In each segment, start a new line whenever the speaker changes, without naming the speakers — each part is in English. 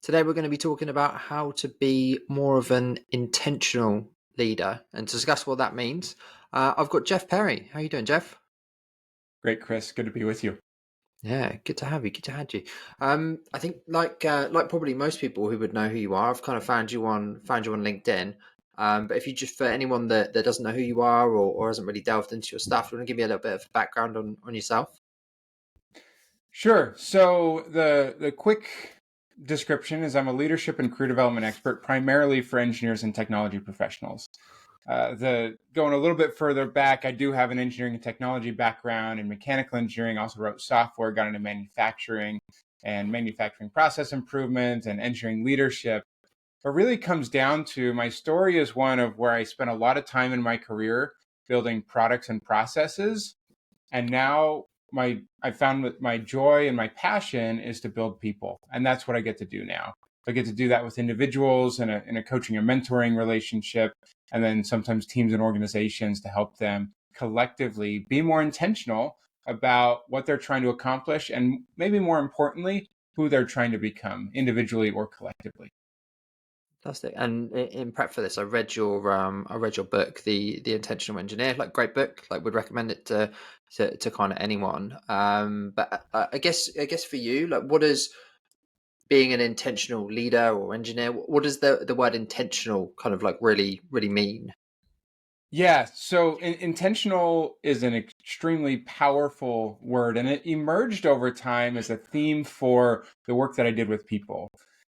Today, we're going to be talking about how to be more of an intentional leader and to discuss what that means. I've got Jeff Perry. How you doing, Jeff?
Great, Chris. Good to be with you.
Yeah, good to have you. Good to have you. I think like probably most people who would know who you are, I've kind of found you on LinkedIn. But if you just for anyone that doesn't know who you are or hasn't really delved into your stuff, do you want to give me a little bit of background on yourself?
Sure. So the quick description is I'm a leadership and career development expert, primarily for engineers and technology professionals. The going a little bit further back, I do have an engineering and technology background in mechanical engineering. Also wrote software, got into manufacturing and manufacturing process improvement and engineering leadership. But really comes down to my story is one of where I spent a lot of time in my career building products and processes. And now I found that my joy and my passion is to build people. And that's what I get to do now. I get to do that with individuals in a coaching and mentoring relationship, and then sometimes teams and organizations to help them collectively be more intentional about what they're trying to accomplish and maybe more importantly, who they're trying to become individually or collectively.
Fantastic. And in prep for this, I read your book, the Intentional Engineer. Like great book. Like would recommend it to kind of anyone. But I guess for you, like what does being an intentional leader or engineer, what does the word intentional kind of like really mean?
Yeah, so intentional is an extremely powerful word, and it emerged over time as a theme for the work that I did with people,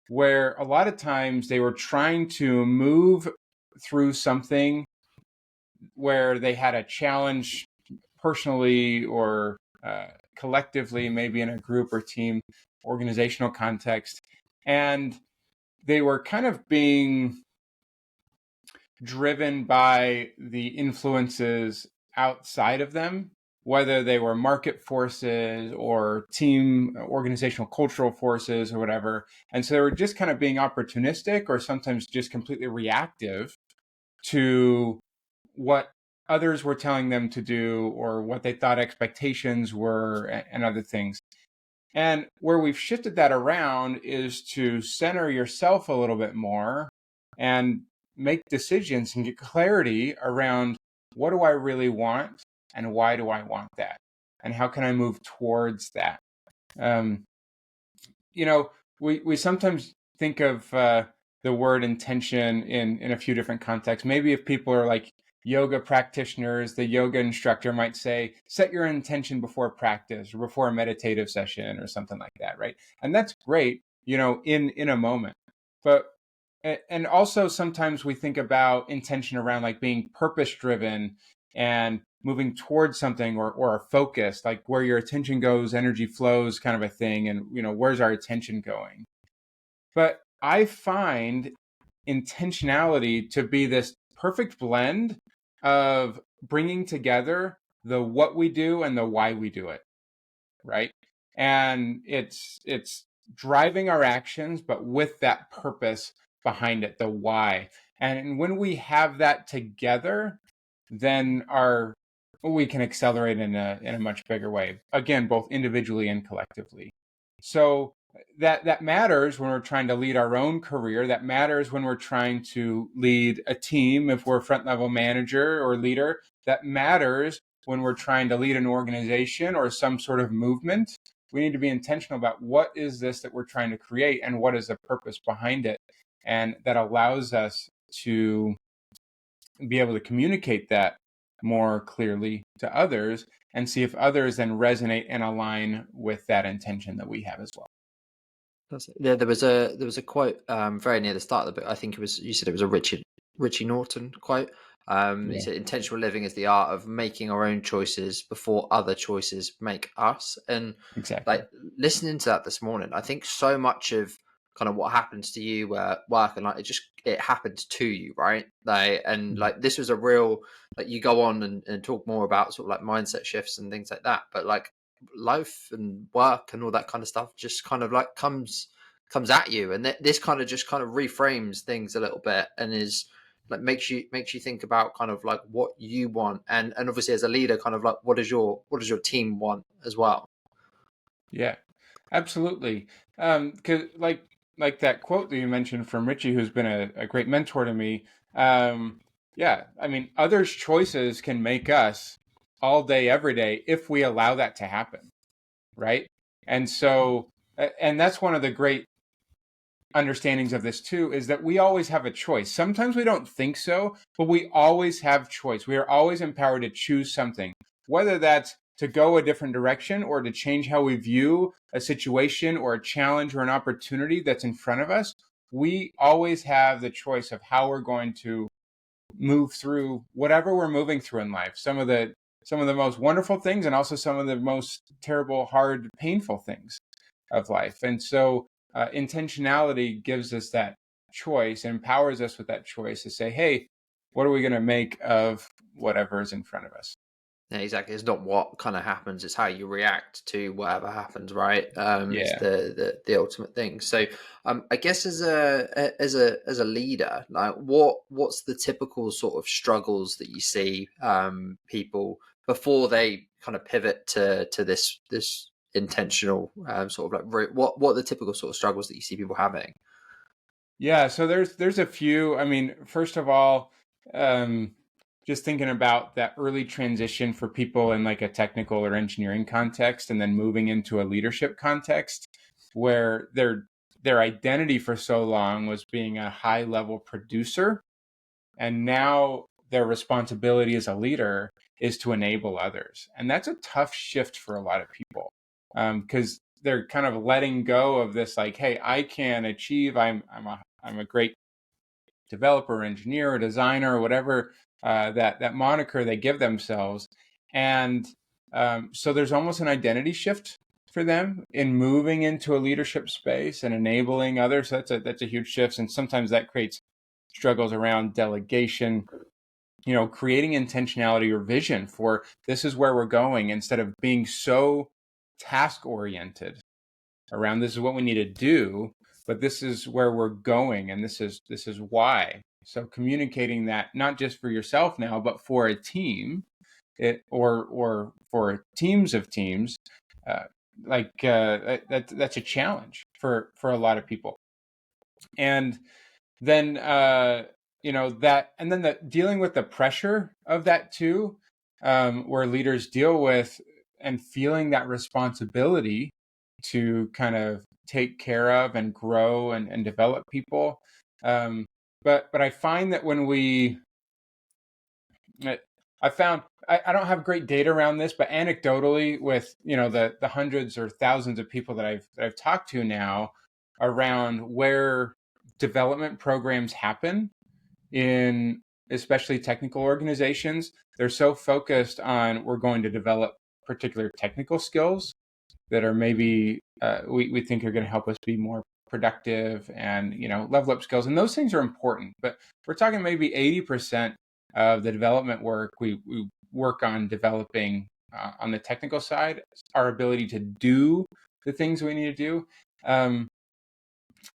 where a lot of times they were trying to move through something where they had a challenge personally or collectively, maybe in a group or team organizational context, and they were kind of being driven by the influences outside of them, whether they were market forces or team organizational cultural forces or whatever. And so they were just kind of being opportunistic or sometimes just completely reactive to what others were telling them to do or what they thought expectations were and other things. And where we've shifted that around is to center yourself a little bit more and make decisions and get clarity around what do I really want and why do I want that? And how can I move towards that? Um, you know, we sometimes think of the word intention in a few different contexts. Maybe if people are like yoga practitioners, the yoga instructor might say, set your intention before practice or before a meditative session or something like that, right? And that's great, in a moment. But and also sometimes we think about intention around like being purpose driven and moving towards something or a focus, like where your attention goes, energy flows kind of a thing. And, where's our attention going? But I find intentionality to be this perfect blend of bringing together the what we do and the why we do it, right? And it's driving our actions but with that purpose behind it, the why. And when we have that together, then our we can accelerate in a much bigger way, again, both individually and collectively. So that matters when we're trying to lead our own career. That matters when we're trying to lead a team, if we're a front level manager or leader. That matters when we're trying to lead an organization or some sort of movement. We need to be intentional about what is this that we're trying to create and what is the purpose behind it. And that allows us to be able to communicate that more clearly to others and see if others then resonate and align with that intention that we have as well.
That's it. Yeah, there was a quote very near the start of the book. I think it was you said it was a Richie Norton quote. He
Yeah,
said, "Intentional living is the art of making our own choices before other choices make us." And
exactly.
like listening to that this morning, I think so much of kind of what happens to you at work and like it happens to you, right? Like and
Mhm.
like this was a real like you go on and talk more about sort of like mindset shifts and things like that, but like life and work and all that kind of stuff just kind of like comes at you and this kind of just kind of reframes things a little bit and is like makes you think about kind of like what you want and obviously as a leader kind of like what does your team want as well.
Yeah, absolutely. Because like like that quote that you mentioned from Richie, who's been a great mentor to me. Um, yeah, I mean, others' choices can make us all day, every day, if we allow that to happen, right? And so, and that's one of the great understandings of this too, is that we always have a choice. Sometimes we don't think so, but we always have choice. We are always empowered to choose something, whether that's to go a different direction or to change how we view a situation or a challenge or an opportunity that's in front of us. We always have the choice of how we're going to move through whatever we're moving through in life. Some of the most wonderful things and also some of the most terrible, hard, painful things of life. And so intentionality gives us that choice, empowers us with that choice to say, hey, what are we going to make of whatever is in front of us?
Yeah, exactly. It's not what kind of happens; it's how you react to whatever happens, right? Is
Yeah.
the ultimate thing. So, I guess as a leader, like what's the typical sort of struggles that you see people before they kind of pivot to this intentional sort of like what are the typical sort of struggles that you see people having?
Yeah, so there's a few. I mean, first of all, um, just thinking about that early transition for people in like a technical or engineering context, and then moving into a leadership context, where their identity for so long was being a high level producer, and now their responsibility as a leader is to enable others, and that's a tough shift for a lot of people, because they're kind of letting go of this, like, hey, I can achieve. I'm a great developer, engineer, or designer, or whatever that moniker they give themselves, and so there's almost an identity shift for them in moving into a leadership space and enabling others. So that's a huge shift, and sometimes that creates struggles around delegation. Creating intentionality or vision for this is where we're going, instead of being so task oriented around this is what we need to do, but this is where we're going, and this is why. So communicating that not just for yourself now, but for a team, or for teams of teams, uh, that's a challenge for a lot of people. And then that, and then the dealing with the pressure of that too, where leaders deal with and feeling that responsibility to kind of take care of and grow and develop people. But I find that when we I found I don't have great data around this, but anecdotally, with the hundreds or thousands of people that I've talked to now around where development programs happen in especially technical organizations, they're so focused on we're going to develop particular technical skills that are maybe we think are going to help us be more productive and level up skills, and those things are important, but we're talking maybe 80% of the development work we work on developing on the technical side, our ability to do the things we need to do.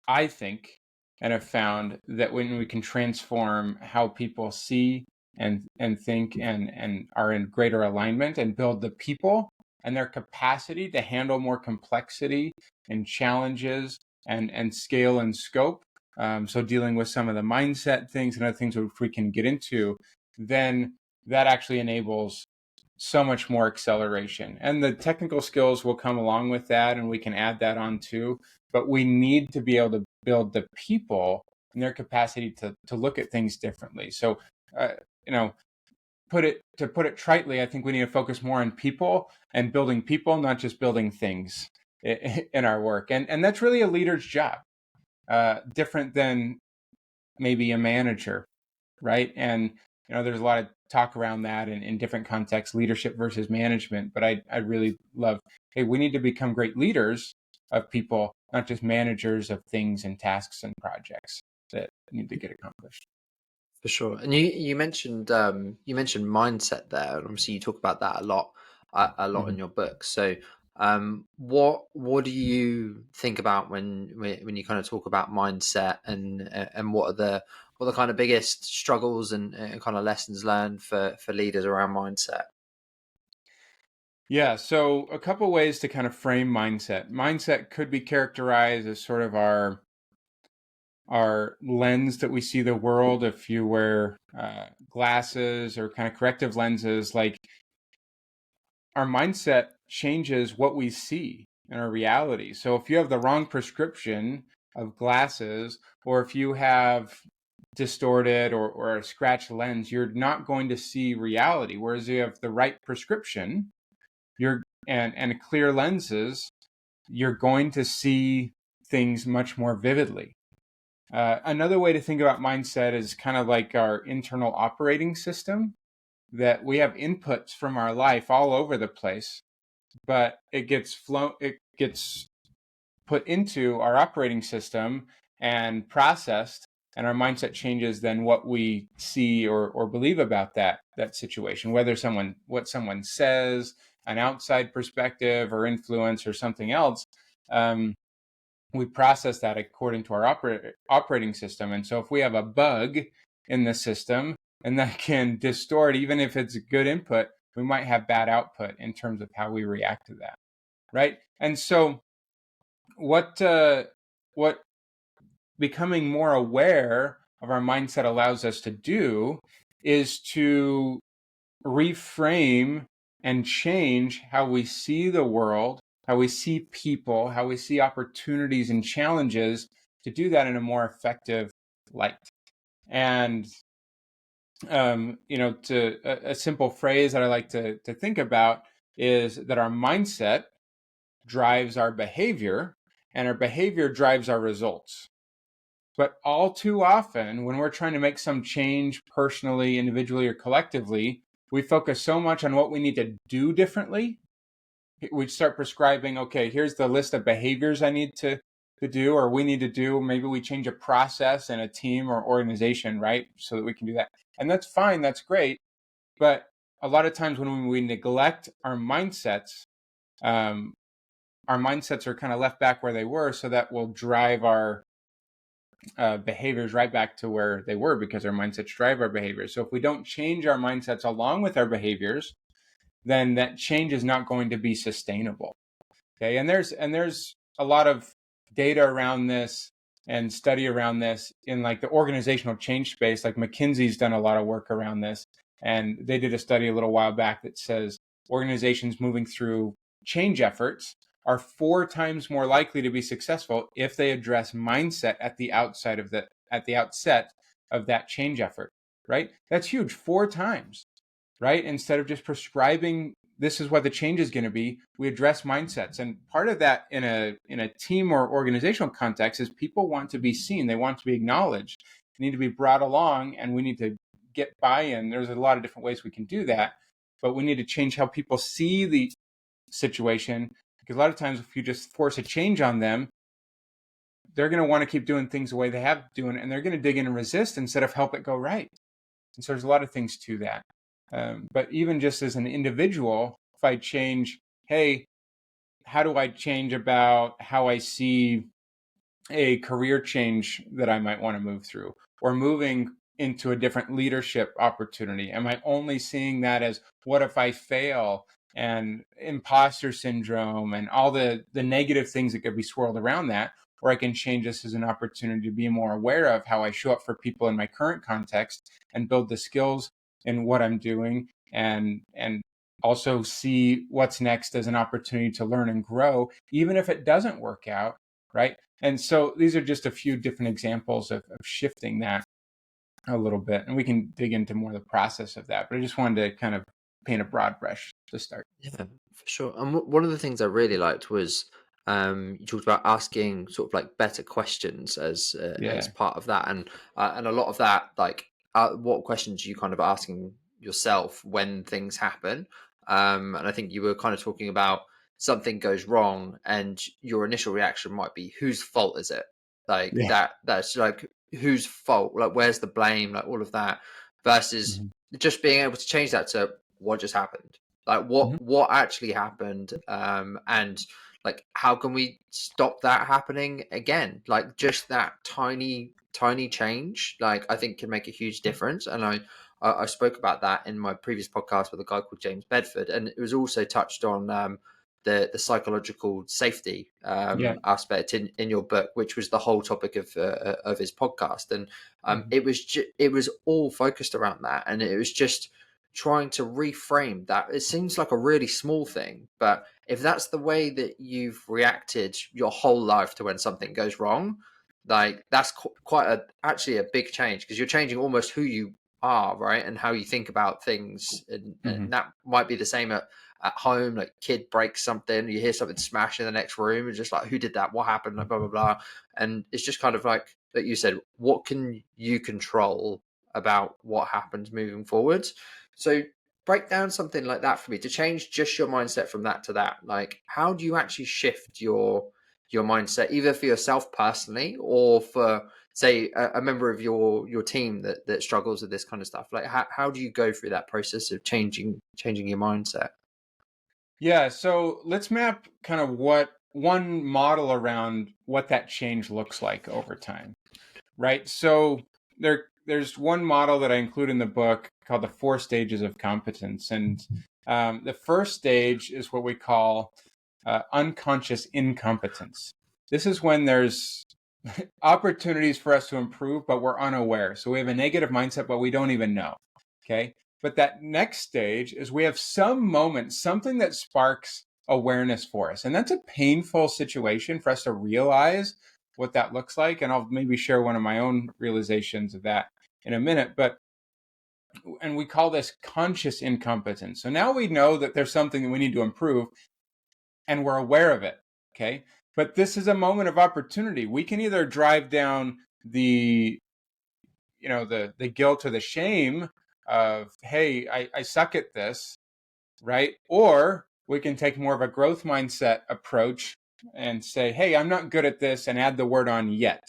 I think, and have found that when we can transform how people see and think and are in greater alignment, and build the people and their capacity to handle more complexity and challenges and scale and scope. So dealing with some of the mindset things and other things which we can get into, then that actually enables so much more acceleration. And the technical skills will come along with that, and we can add that on too. But we need to be able to build the people and their capacity to look at things differently. So, uh, you know, put it tritely, I think we need to focus more on people and building people, not just building things in our work. And that's really a leader's job, different than maybe a manager, right? And there's a lot of talk around that in different contexts, leadership versus management. But I really love, hey, we need to become great leaders of people, not just managers of things and tasks and projects that need to get accomplished.
For sure. And you mentioned mindset there, and obviously you talk about that a lot in
Mhm.
your book. So, what do you think about when you kind of talk about mindset, and what are the kind of biggest struggles and kind of lessons learned for leaders around mindset?
Yeah, so a couple ways to kind of frame mindset. Mindset could be characterized as sort of our our lens that we see the world. If you wear glasses or kind of corrective lenses, like our mindset changes what we see in our reality. So if you have the wrong prescription of glasses, or if you have distorted or a scratched lens, you're not going to see reality. Whereas you have the right prescription, and clear lenses, you're going to see things much more vividly. Another way to think about mindset is kind of like our internal operating system, that we have inputs from our life all over the place, but it gets put into our operating system and processed, and our mindset changes then what we see or believe about that situation, whether what someone says, an outside perspective or influence or something else. We process that according to our operating system. And so if we have a bug in the system, and that can distort, even if it's a good input, we might have bad output in terms of how we react to that, right? And so what becoming more aware of our mindset allows us to do is to reframe and change how we see the world, how we see people, how we see opportunities and challenges, to do that in a more effective light. And a simple phrase that I like to think about is that our mindset drives our behavior, and our behavior drives our results. But all too often, when we're trying to make some change personally, individually, or collectively, we focus so much on what we need to do differently. We start prescribing, okay, here's the list of behaviors I need to do, or we need to do. Maybe we change a process in a team or organization, right? So that we can do that. And that's fine, that's great. But a lot of times when we neglect our mindsets are kind of left back where they were, so that will drive our behaviors right back to where they were, because our mindsets drive our behaviors. So if we don't change our mindsets along with our behaviors, then that change is not going to be sustainable. Okay, and there's a lot of data around this and study around this in like the organizational change space. Like McKinsey's done a lot of work around this, and they did a study a little while back that says organizations moving through change efforts are 4 times more likely to be successful if they address mindset at the outset of that change effort, right? That's huge, 4 times, right? Instead of just prescribing this is what the change is going to be, we address mindsets. And part of that in a team or organizational context is people want to be seen, they want to be acknowledged, they need to be brought along, and we need to get buy-in. There's a lot of different ways we can do that, but we need to change how people see the situation, because a lot of times if you just force a change on them, they're going to want to keep doing things the way they have doing, and they're going to dig in and resist instead of help it go right. And so there's a lot of things to that. But even just as an individual, if I change, hey, how do I change about how I see a career change that I might want to move through, or moving into a different leadership opportunity? Am I only seeing that as what if I fail, and imposter syndrome and all the negative things that could be swirled around that? Or I can change this as an opportunity to be more aware of how I show up for people in my current context and build the skills in what I'm doing, and also see what's next as an opportunity to learn and grow, even if it doesn't work out, right? And so these are just a few different examples of shifting that a little bit, and we can dig into more of the process of that. But I just wanted to kind of paint a broad brush to start.
Yeah, for sure. And one of the things I really liked was you talked about asking sort of like better questions as
Yeah.
part of that, and a lot of that, like what questions are you kind of asking yourself when things happen. And I think you were kind of talking about something goes wrong, and your initial reaction might be, whose fault is it? Like
Yeah.
that's like, whose fault? Like, where's the blame? Like all of that, versus
Mhm.
just being able to change that to what just happened. Like
Mhm.
what actually happened, and like how can we stop that happening again? Like just that tiny change, like I think can make a huge difference. And I spoke about that in my previous podcast with a guy called James Bedford, and it was also touched on the psychological safety
Yeah.
aspect in your book, which was the whole topic of his podcast, and
Mhm.
it was all focused around that, and it was just trying to reframe that. It seems like a really small thing, but if that's the way that you've reacted your whole life to when something goes wrong, like that's quite actually a big change, because you're changing almost who you are, right, and how you think about things, and
Mhm.
that might be the same at home. Like, kid breaks something, you hear something smash in the next room, and just like, who did that, what happened, like, blah blah blah. And it's just kind of like you said, what can you control about what happens moving forwards? So break down something like that for me, to change just your mindset from that to that. Like, how do you actually shift your mindset, either for yourself personally or for, say, a member of your team that struggles with this kind of stuff? Like, how do you go through that process of changing your mindset?
Yeah, so let's map kind of what one model around what that change looks like over time, right? So there's one model that I include in the book called the 4 stages of competence, and the first stage is what we call unconscious incompetence. This is when there's opportunities for us to improve, but we're unaware. So we have a negative mindset, but we don't even know. Okay. But that next stage is we have some moment, something that sparks awareness for us. And that's a painful situation for us to realize what that looks like. And I'll maybe share one of my own realizations of that in a minute. And we call this conscious incompetence. So now we know that there's something that we need to improve and we're aware of it. Okay. But this is a moment of opportunity. We can either drive down the the guilt or the shame of, hey, I suck at this, right? Or we can take more of a growth mindset approach and say, hey, I'm not good at this, and add the word on yet,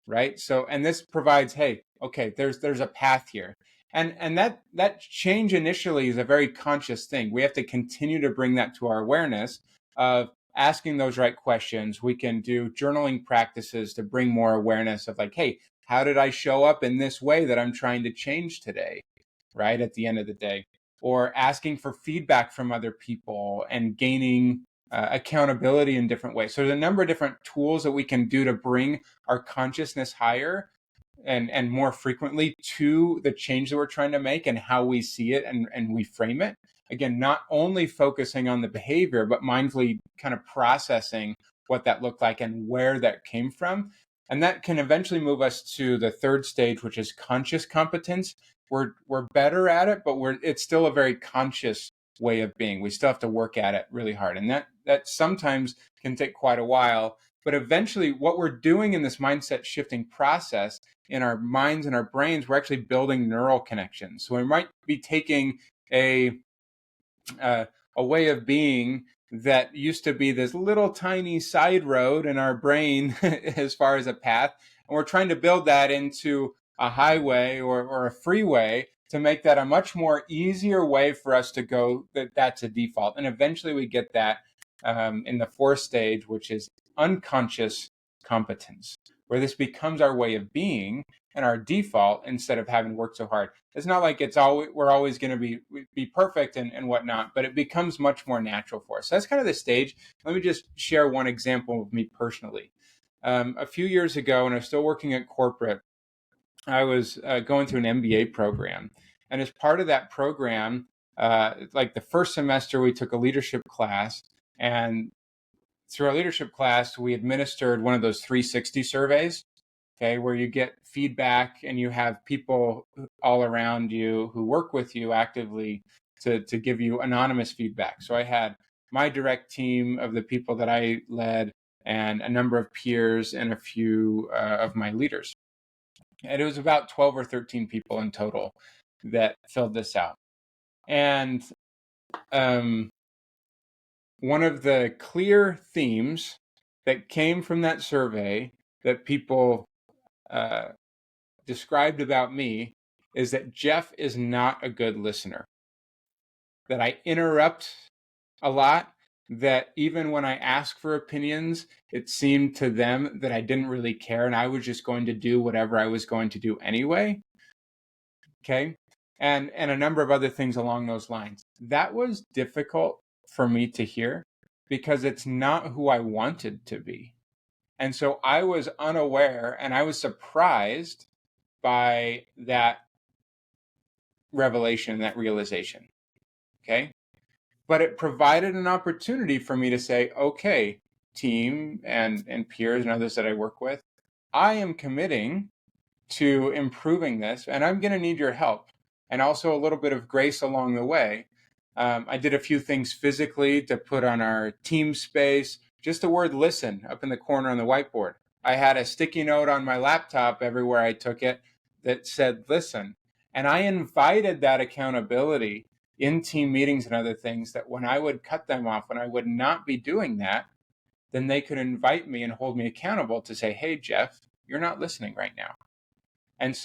right? So, and this provides, hey, okay, there's a path here. And that change initially is a very conscious thing. We have to continue to bring that to our awareness of asking those right questions. We can do journaling practices to bring more awareness of, like, hey, how did I show up in this way that I'm trying to change today, right? At the end of the day, or asking for feedback from other people and gaining accountability in different ways. So there's a number of different tools that we can do to bring our consciousness higher and more frequently to the change that we're trying to make and how we see it and we frame it. Again, not only focusing on the behavior, but mindfully kind of processing what that looked like and where that came from. And that can eventually move us to the third stage, which is conscious competence. We're better at it, but it's still a very conscious way of being. We still have to work at it really hard. And that sometimes can take quite a while. But eventually, what we're doing in this mindset shifting process in our minds and our brains, we're actually building neural connections. So we might be taking a a way of being that used to be this little tiny side road in our brain as far as a path, and we're trying to build that into a highway or a freeway to make that a much more easier way for us to go. That's a default, and eventually we get that in the fourth stage, which is unconscious competence, where this becomes our way of being and our default instead of having worked so hard. It's not like we're always going to be perfect and whatnot, but it becomes much more natural for us. So that's kind of the stage. Let me just share one example of me personally. A few years ago, when I was still working at corporate, I was going through an MBA program, and as part of that program, like the first semester, we took a leadership class, and through our leadership class, we administered one of those 360 surveys. Okay, where you get feedback and you have people all around you who work with you actively to give you anonymous feedback. So I had my direct team of the people that I led and a number of peers and a few of my leaders. And it was about 12 or 13 people in total that filled this out. And one of the clear themes that came from that survey that people described about me is that Jeff is not a good listener, that I interrupt a lot, that even when I ask for opinions, it seemed to them that I didn't really care and I was just going to do whatever I was going to do anyway. Okay. And a number of other things along those lines. That was difficult for me to hear because it's not who I wanted to be. And so I was unaware and I was surprised by that revelation, that realization. Okay. But it provided an opportunity for me to say, okay, team and peers and others that I work with, I am committing to improving this, and I'm going to need your help and also a little bit of grace along the way. I did a few things physically to put on our team space, just the word listen up in the corner on the whiteboard. I had a sticky note on my laptop everywhere I took it that said listen. And I invited that accountability in team meetings and other things, that when I would cut them off, when I would not be doing that, then they could invite me and hold me accountable to say, hey, Jeff, you're not listening right now. And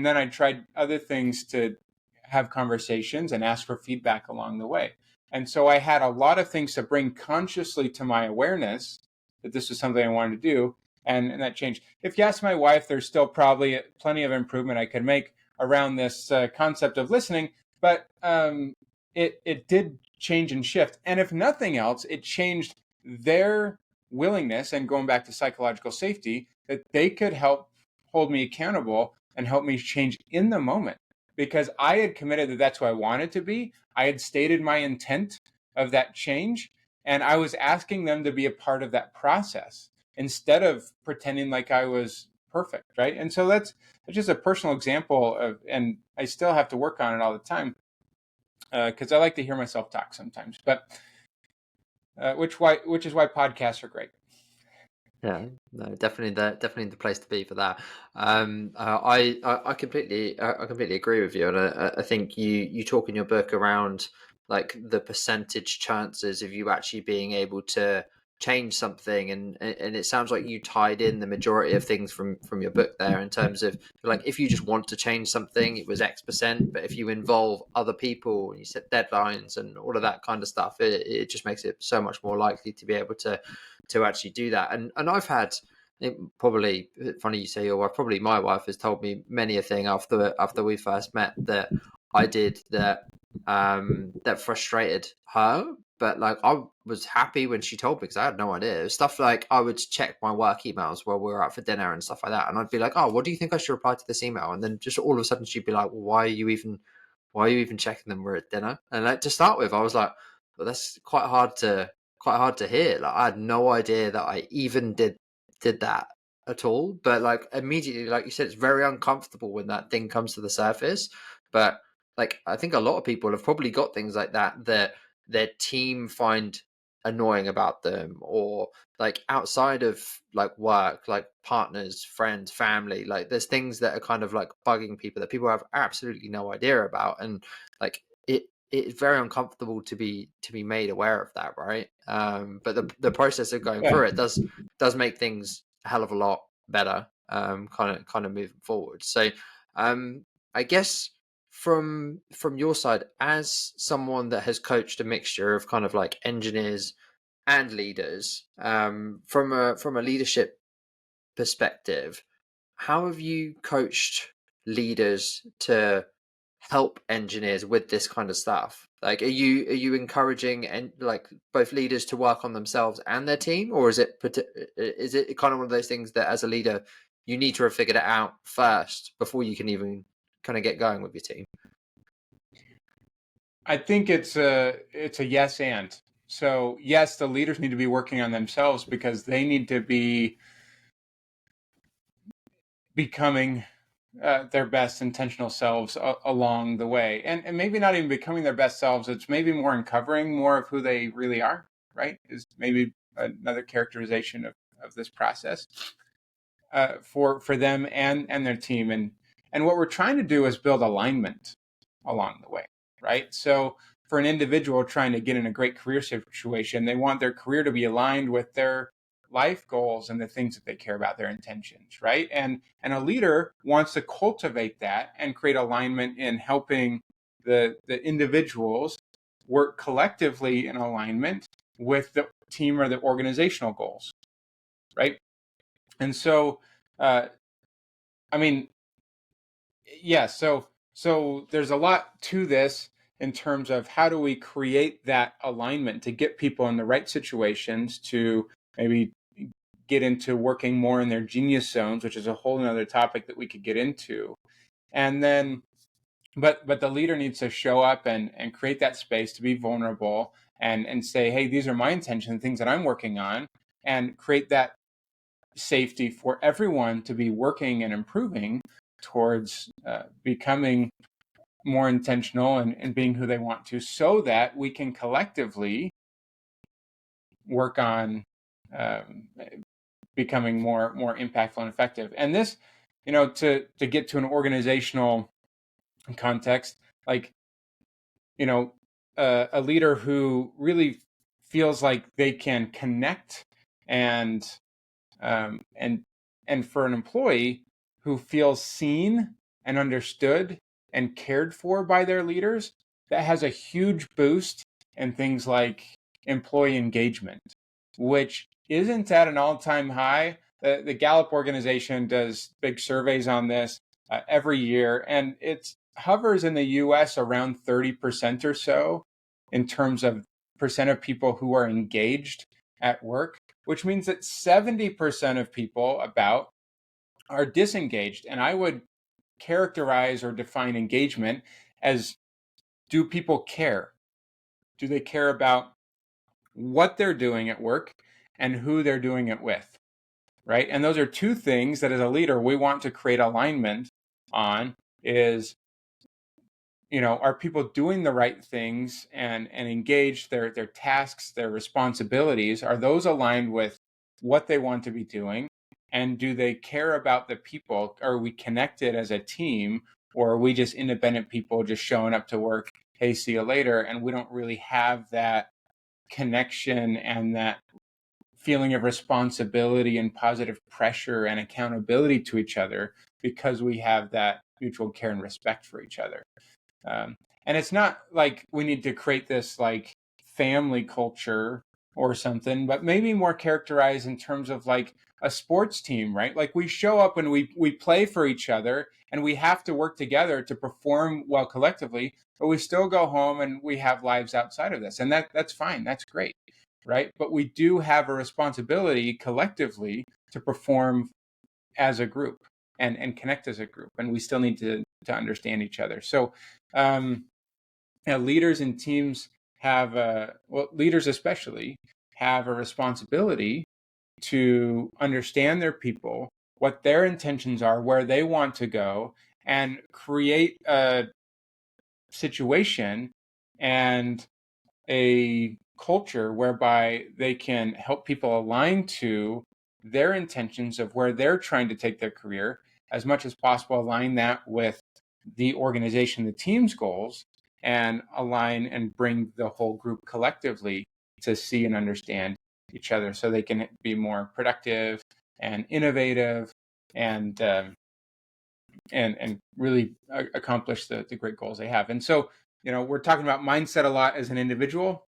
then I tried other things to have conversations and ask for feedback along the way. And so I had a lot of things to bring consciously to my awareness that this was something I wanted to do. And that changed. If you ask my wife, there's still probably plenty of improvement I could make around this concept of listening, but it did change and shift. And if nothing else, it changed their willingness, and going back to psychological safety, that they could help hold me accountable and help me change in the moment, because I had committed that that's who I wanted to be. I had stated my intent of that change, and I was asking them to be a part of that process instead of pretending like I was perfect, right? And so that's just a personal example of, and I still have to work on it all the time, because I like to hear myself talk sometimes, but which is why podcasts are great.
Yeah, no, definitely the place to be for that. I completely agree with you, and I think you talk in your book around like the percentage chances of you actually being able to change something, and it sounds like you tied in the majority of things from your book there, in terms of like, if you just want to change something, it was X%, but if you involve other people and you set deadlines and all of that kind of stuff, it just makes it so much more likely to be able to actually do that. And I've had, it probably, funny you say your wife, probably my wife has told me many a thing after we first met that I did that that frustrated her, but like I was happy when she told me, because I had no idea. Stuff like, I would check my work emails while we were out for dinner and stuff like that, and I'd be like, oh, what do you think I should reply to this email? And then just all of a sudden she'd be like, well, why are you even checking them? We're at dinner. And like, to start with, I was like, well, that's quite hard to hear. Like, I had no idea that I even did that at all. But like, immediately, like you said, it's very uncomfortable when that thing comes to the surface. But like, I think a lot of people have probably got things like that their team find annoying about them, or like outside of like work, like partners, friends, family, like there's things that are kind of like bugging people that people have absolutely no idea about. And like, it's very uncomfortable to be made aware of that, right? But the process of going
Yeah.
through it does make things a hell of a lot better, kind of moving forward. So I guess from your side, as someone that has coached a mixture of kind of like engineers and leaders, from a leadership perspective, how have you coached leaders to help engineers with this kind of stuff? Like, are you encouraging and like both leaders to work on themselves and their team, or is it kind of one of those things that as a leader you need to have figured it out first before you can even kind of get going with your team?
I think it's a yes and. So yes, the leaders need to be working on themselves because they need to be becoming their best intentional selves along the way, and maybe not even becoming their best selves. It's maybe more uncovering more of who they really are. Right? Is maybe another characterization of this process for them and their team. And what we're trying to do is build alignment along the way. Right? So for an individual trying to get in a great career situation, they want their career to be aligned with their life goals and the things that they care about, their intentions, right? And a leader wants to cultivate that and create alignment in helping the individuals work collectively in alignment with the team or the organizational goals, right? And so I mean, yeah, so there's a lot to this, in terms of how do we create that alignment to get people in the right situations to maybe get into working more in their genius zones, which is a whole other topic that we could get into. And then, but the leader needs to show up and create that space to be vulnerable and say, hey, these are my intentions, things that I'm working on, and create that safety for everyone to be working and improving towards becoming more intentional and being who they want to, so that we can collectively work on um, becoming more impactful and effective. And this, to get to an organizational context, like, a leader who really feels like they can connect and um, and and for an employee who feels seen and understood and cared for by their leaders, that has a huge boost in things like employee engagement, which isn't at an all-time high. The Gallup organization does big surveys on this every year, and it hovers in the US around 30% or so in terms of percent of people who are engaged at work, which means that 70% of people about are disengaged. And I would characterize or define engagement as, do people care? Do they care about what they're doing at work and who they're doing it with? Right? And those are two things that as a leader we want to create alignment on. Is, are people doing the right things and engaged, their tasks, their responsibilities, are those aligned with what they want to be doing? And do they care about the people? Are we connected as a team, or are we just independent people just showing up to work, hey, see you later, and we don't really have that connection and that feeling of responsibility and positive pressure and accountability to each other because we have that mutual care and respect for each other? And it's not like we need to create this like family culture or something, but maybe more characterized in terms of like a sports team, right? Like we show up and we play for each other, and we have to work together to perform well collectively, but we still go home and we have lives outside of this. And that's fine. That's great. Right. But we do have a responsibility collectively to perform as a group and connect as a group. And we still need to understand each other. So leaders and teams have leaders especially have a responsibility to understand their people, what their intentions are, where they want to go, and create a situation and a culture whereby they can help people align to their intentions of where they're trying to take their career, as much as possible align that with the organization, the team's goals, and align and bring the whole group collectively to see and understand each other, so they can be more productive and innovative and really accomplish the great goals they have. And so, we're talking about mindset a lot as an individual.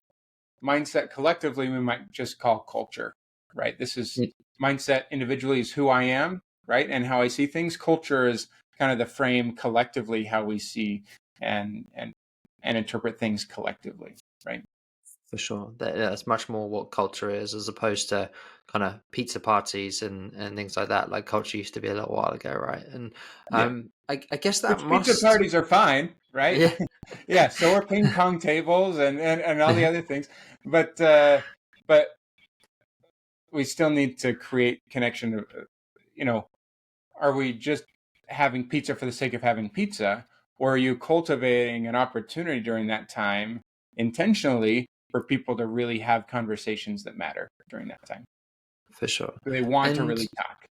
Mindset collectively we might just call culture, right? This is mindset individually is who I am, right, and how I see things. Culture is kind of the frame collectively how we see and interpret things collectively, right?
For sure. That's much more what culture is, as opposed to kind of pizza parties and things like that. Like culture used to be a little while ago, right? And
Yeah,
I guess that
which pizza
must,
parties are fine, right?
yeah,
Yeah, so are ping pong tables and all the other things, but we still need to create connection. You know, are we just having pizza for the sake of having pizza, or are you cultivating an opportunity during that time intentionally for people to really have conversations that matter during that time?
for sure.
Do they want to
And
really talk?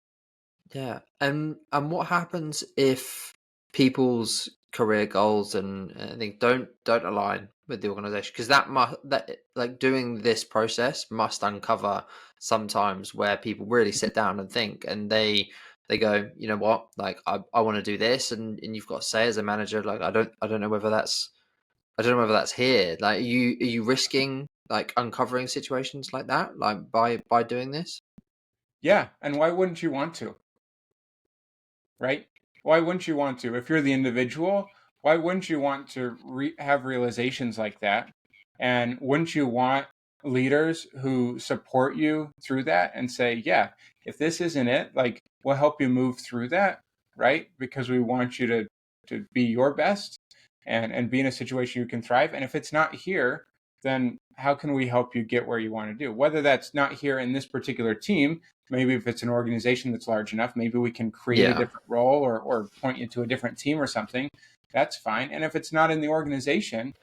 yeah, and what happens if people's career goals and things don't align with the organization? Because that like doing this process must uncover sometimes where people really sit down and think, and they go, you know what, like I want to do this, and you've got to say as a manager, like I don't know whether that's, I don't know whether that's here. Like, are you risking like uncovering situations like that, like by doing this?
Yeah, and why wouldn't you want to? Right? Why wouldn't you want to? If you're the individual, why wouldn't you want to have realizations like that? And wouldn't you want leaders who support you through that and say, yeah, if this isn't it, like we'll help you move through that, right? Because we want you to be your best and be in a situation you can thrive. And if it's not here, then how can we help you get where you want to do? Whether that's not here in this particular team, maybe if it's an organization that's large enough, maybe we can create a
Yeah.
different role or point you to a different team or something. That's fine. And if it's not in the organization,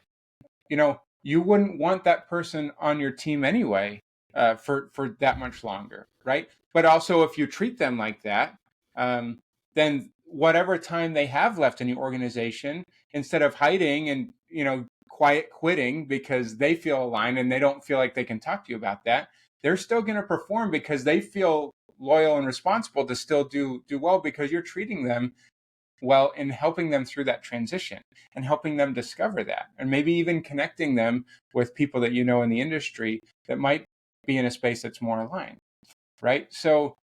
you wouldn't want that person on your team anyway, for that much longer, right? But also, if you treat them like that, then whatever time they have left in the organization, instead of hiding and quiet quitting because they feel aligned and they don't feel like they can talk to you about that, they're still going to perform because they feel loyal and responsible to still do well because you're treating them well in helping them through that transition and helping them discover that, and maybe even connecting them with people that in the industry that might be in a space that's more aligned, right? So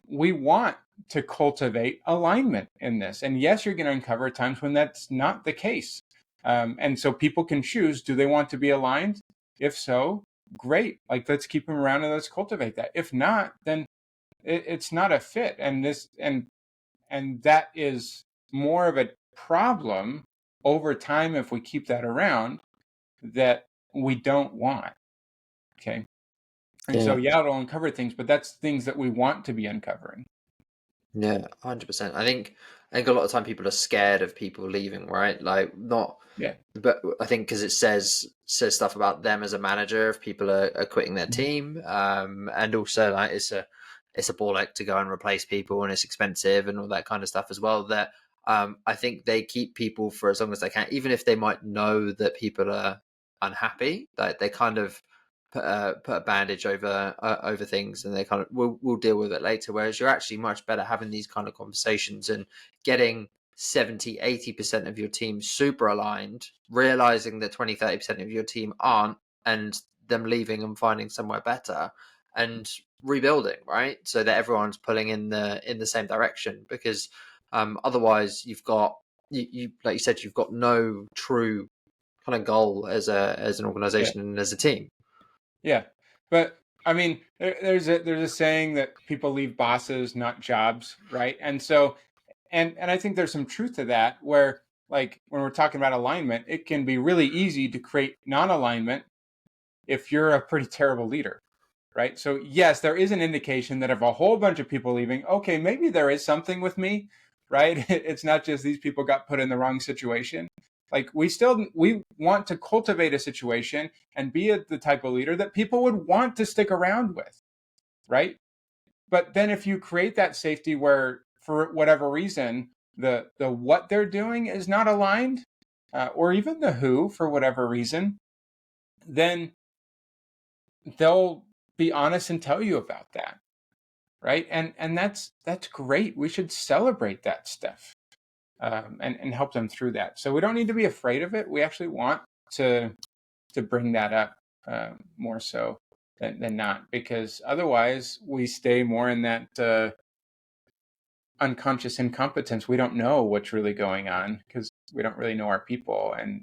we want to cultivate alignment in this, and yes, you're going to uncover times when that's not the case, and so people can choose, do they want to be aligned? If so, great, like let's keep them around and let's cultivate that. If not, then it's not a fit, and that is more of a problem over time if we keep that around, that we don't want. Okay. And so,
Yeah.
it'll uncover things, but that's things that we want to be uncovering.
Yeah, 100%. I think a lot of time people are scared of people leaving, right? Like not,
Yeah.
but I think because it says stuff about them as a manager if people are quitting their
Mhm.
team, and also like it's a ball ache to go and replace people and it's expensive and all that kind of stuff as well. That I think they keep people for as long as they can, even if they might know that people are unhappy. Like they kind of put a bandage over things, and they kind of we'll deal with it later. Whereas you're actually much better having these kind of conversations and getting 70-80% of your team super aligned, realizing that 20-30% of your team aren't, and them leaving and finding somewhere better and rebuilding, right? So that everyone's pulling in the same direction. Because otherwise you've got you like you said, you've got no true kind of goal as an
Yeah.
organization and as a team.
Yeah. But I mean, there's a saying that people leave bosses, not jobs, right? And so, and I think there's some truth to that, where like when we're talking about alignment, it can be really easy to create non-alignment if you're a pretty terrible leader, right? So yes, there is an indication that if a whole bunch of people leaving, okay, maybe there is something with me, right? It's not just these people got put in the wrong situation. Like we want to cultivate a situation and be the type of leader that people would want to stick around with, right? But then if you create that safety where for whatever reason the what they're doing is not aligned, or even the who for whatever reason, then they'll be honest and tell you about that, right? And that's great. We should celebrate that stuff, and help them through that. So we don't need to be afraid of it. We actually want to bring that up, more so than not, because otherwise we stay more in that unconscious incompetence. We don't know what's really going on because we don't really know our people and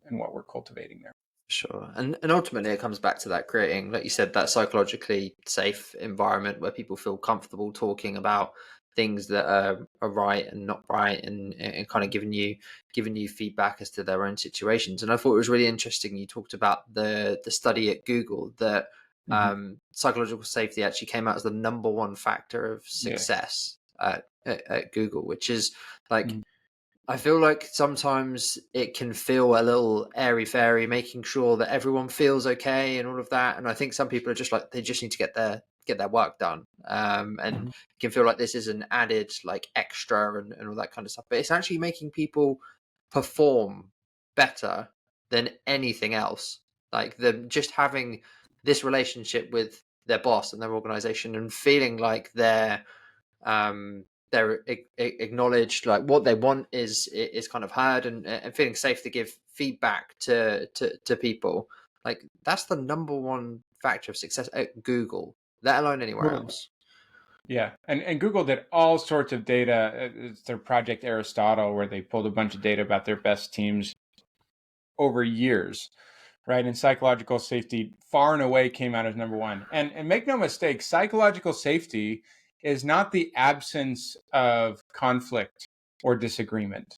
what we're cultivating there.
Sure. And ultimately it comes back to that creating, like you said, that psychologically safe environment where people feel comfortable talking about things that are right and not right, and kind of giving you feedback as to their own situations. And I thought it was really interesting you talked about the study at Google that
Hmm.
psychological safety actually came out as the number one factor of
Yeah.
success at Google, which is like
Mhm.
I feel like sometimes it can feel a little airy fairy, making sure that everyone feels okay and all of that. And I think some people are just like they just need to get their work done, and
Mhm.
can feel like this is an added like extra and all that kind of stuff. But it's actually making people perform better than anything else. Like them just having this relationship with their boss and their organization and feeling like um they're acknowledged, like what they want is kind of heard, and feeling safe to give feedback to people. Like that's the number one factor of success at Google, let alone anywhere
Totally.
else.
Yeah, and Google did all sorts of data. It's their Project Aristotle, where they pulled a bunch of data about their best teams over years, right? And psychological safety far and away came out as number one. And make no mistake, psychological safety is not the absence of conflict or disagreement.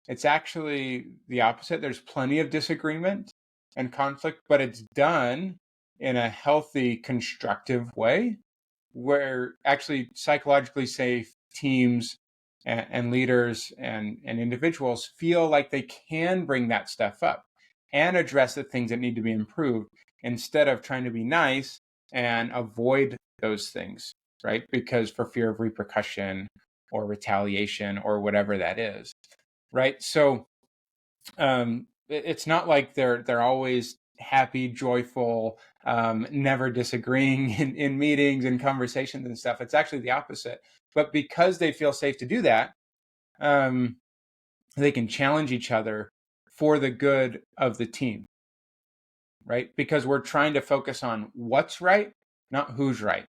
It's actually the opposite. There's plenty of disagreement and conflict, but it's done in a healthy, constructive way where actually psychologically safe teams and leaders and individuals feel like they can bring that stuff up and address the things that need to be improved instead of trying to be nice and avoid those things, right? Because for fear of repercussion or retaliation or whatever that is, right? So it's not like they're always happy, joyful, never disagreeing in meetings and conversations and stuff. It's actually the opposite. But because they feel safe to do that, um, they can challenge each other for the good of the team, right? Because we're trying to focus on what's right, not who's right,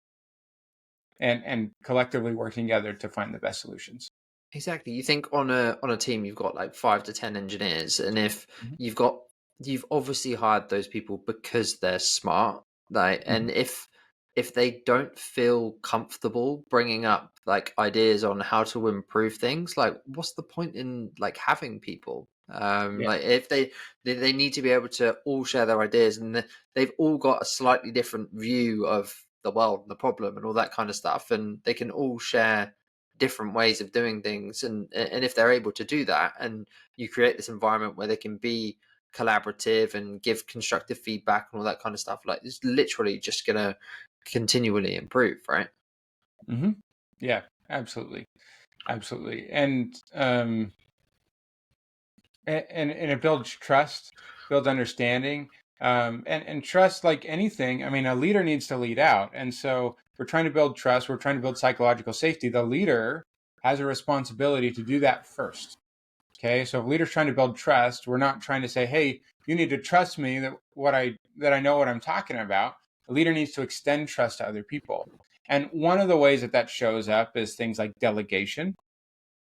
and collectively working together to find the best solutions.
Exactly. You think on a team you've got like 5 to 10 engineers, and if
Mhm.
you've obviously hired those people because they're smart, like, and
Mhm.
if they don't feel comfortable bringing up like ideas on how to improve things, like what's the point in like having people?
Yeah.
Like if they need to be able to all share their ideas, and they've all got a slightly different view of the world and the problem and all that kind of stuff, and they can all share different ways of doing things, and if they're able to do that, and you create this environment where they can be collaborative and give constructive feedback and all that kind of stuff, like it's literally just gonna continually improve, right?
Hmm. Yeah. Absolutely. Absolutely. And it builds trust, builds understanding, and trust. Like anything, I mean, a leader needs to lead out, and so we're trying to build trust. We're trying to build psychological safety. The leader has a responsibility to do that first. Okay, so if leaders trying to build trust, we're not trying to say, "Hey, you need to trust me that I know what I'm talking about." A leader needs to extend trust to other people, and one of the ways that that shows up is things like delegation,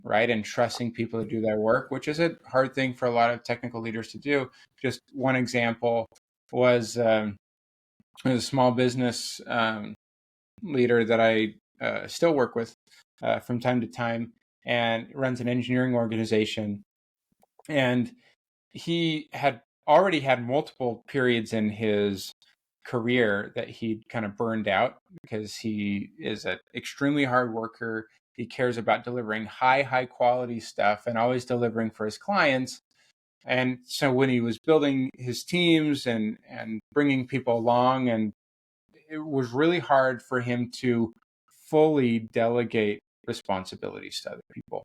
right? And trusting people to do their work, which is a hard thing for a lot of technical leaders to do. Just one example was a small business leader that I still work with from time to time and runs an engineering organization. And he had already had multiple periods in his career that he'd kind of burned out because he is an extremely hard worker. He cares about delivering high quality stuff and always delivering for his clients. And so when he was building his teams and bringing people along, and it was really hard for him to fully delegate responsibilities to other people.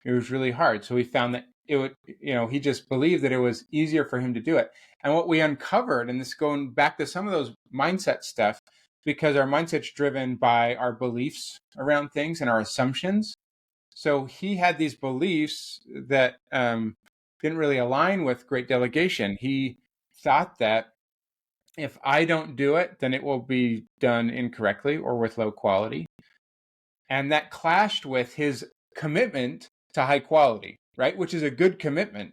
It was really hard. So we found that it would, he just believed that it was easier for him to do it. And what we uncovered, and this going back to some of those mindset stuff, because our mindset's driven by our beliefs around things and our assumptions. So he had these beliefs that didn't really align with great delegation. He thought that if I don't do it, then it will be done incorrectly or with low quality. And that clashed with his commitment to high quality, right? Which is a good commitment,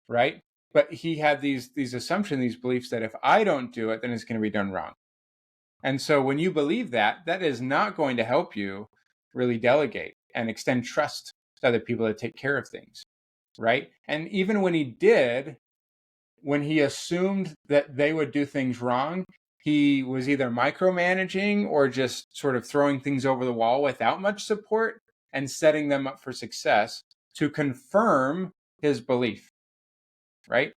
right? But he had these assumptions, these beliefs that if I don't do it, then it's going to be done wrong. And so when you believe that, that is not going to help you really delegate and extend trust to other people to take care of things, right? And even when he did, when he assumed that they would do things wrong, he was either micromanaging or just sort of throwing things over the wall without much support and setting them up for success to confirm his belief, right?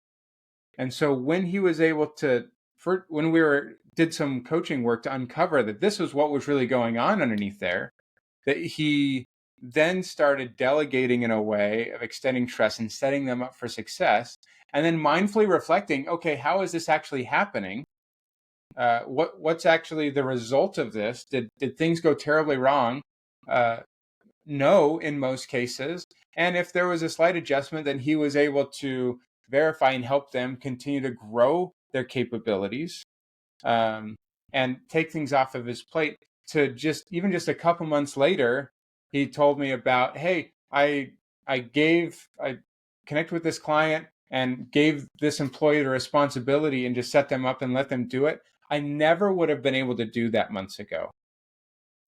And so when he was able to, when we did some coaching work to uncover that this was what was really going on underneath there, that he then started delegating in a way of extending trust and setting them up for success, and then mindfully reflecting, okay, how is this actually happening? What's actually the result of this? Did things go terribly wrong? No, in most cases. And if there was a slight adjustment, then he was able to verify and help them continue to grow their capabilities, um, and take things off of his plate to just even just a couple months later, he told me about, hey, I connected with this client and gave this employee the responsibility and just set them up and let them do it. I never would have been able to do that months ago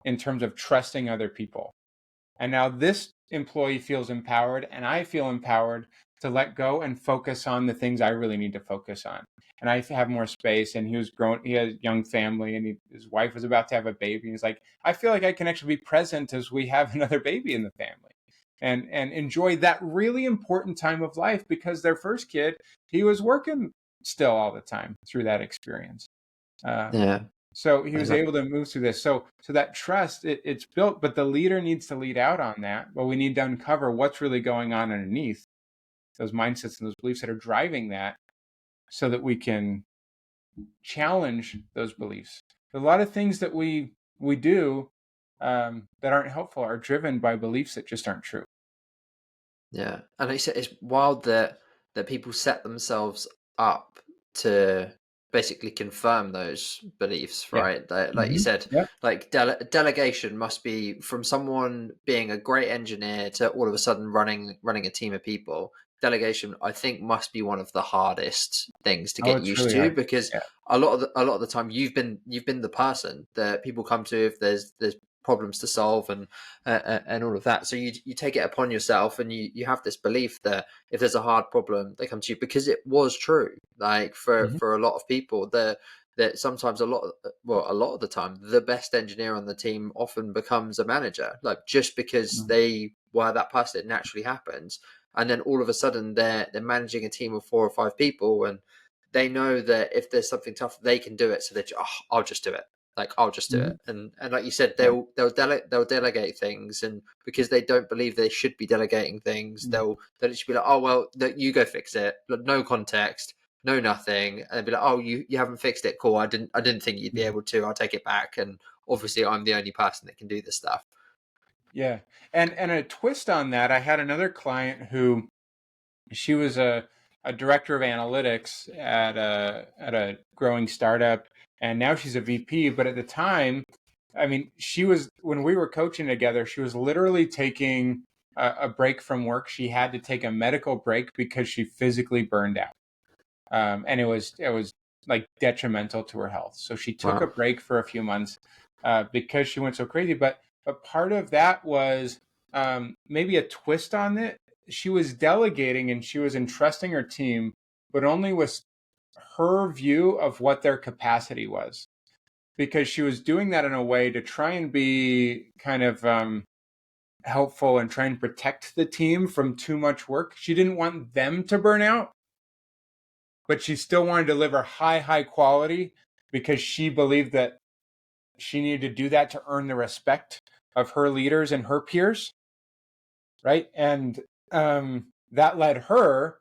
in terms of trusting other people. And now this employee feels empowered and I feel empowered to let go and focus on the things I really need to focus on. And I have more space, and he was grown, he has a young family, and his wife was about to have a baby. And he's like, I feel like I can actually be present as we have another baby in the family and enjoy that really important time of life, because their first kid, he was working still all the time through that experience. Um,
Yeah.
so he was able to move through this. So that trust, it's built, but the leader needs to lead out on that. But we need to uncover what's really going on underneath those mindsets and those beliefs that are driving that, so that we can challenge those beliefs. A lot of things that we do that aren't helpful are driven by beliefs that just aren't true.
Yeah, and it's wild that people set themselves up to basically confirm those beliefs,
Yeah.
right? Like you
Mm-hmm.
said,
Yep.
like delegation must be from someone being a great engineer to all of a sudden running a team of people. Delegation, I think, must be one of the hardest things to
Oh,
get
it's
used
really
to,
hard.
because
Yeah.
a lot of the time you've been the person that people come to if there's problems to solve and all of that. So you take it upon yourself, and you have this belief that if there's a hard problem, they come to you, because it was true. Like
Mm-hmm.
for a lot of people, that sometimes a lot of the time, the best engineer on the team often becomes a manager, like just because they were that person. It naturally happens, and then all of a sudden they're managing a team of 4 or 5 people, and they know that if there's something tough, they can do it. So I'll just do it. Like I'll just do
Mm-hmm.
it, and like you said,
Yeah.
they'll delegate things, and because they don't believe they should be delegating things, they'll just be like, oh well, you go fix it, no context, no nothing, and they'll be like, oh you haven't fixed it, cool, I didn't think you'd be
Mm-hmm.
able to, I'll take it back, and obviously I'm the only person that can do this stuff.
Yeah. And a twist on that, I had another client who, she was a director of analytics at a growing startup, and now she's a VP. But at the time, I mean, she was, when we were coaching together, she was literally taking a break from work. She had to take a medical break because she physically burned out, and it was like detrimental to her health. So she took a
Wow.
break for a few months because she went so crazy. But part of that was maybe a twist on it. She was delegating and she was entrusting her team, but only with her view of what their capacity was, because she was doing that in a way to try and be kind of helpful and try and protect the team from too much work. She didn't want them to burn out, but she still wanted to deliver high quality, because she believed that she needed to do that to earn the respect of her leaders and her peers, right? And that led her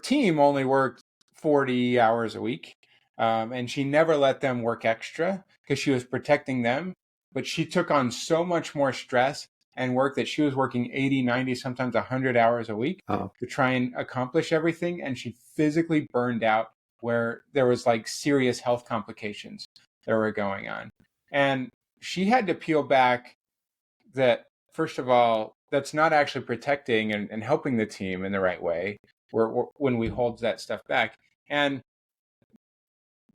team only worked 40 hours a week, and she never let them work extra because she was protecting them. But she took on so much more stress and work that she was working 80, 90, sometimes 100 hours a week
Oh,
to try and accomplish everything. And she physically burned out, where there was like serious health complications that were going on. And she had to peel back that, first of all, that's not actually protecting and helping the team in the right way, when we hold that stuff back. And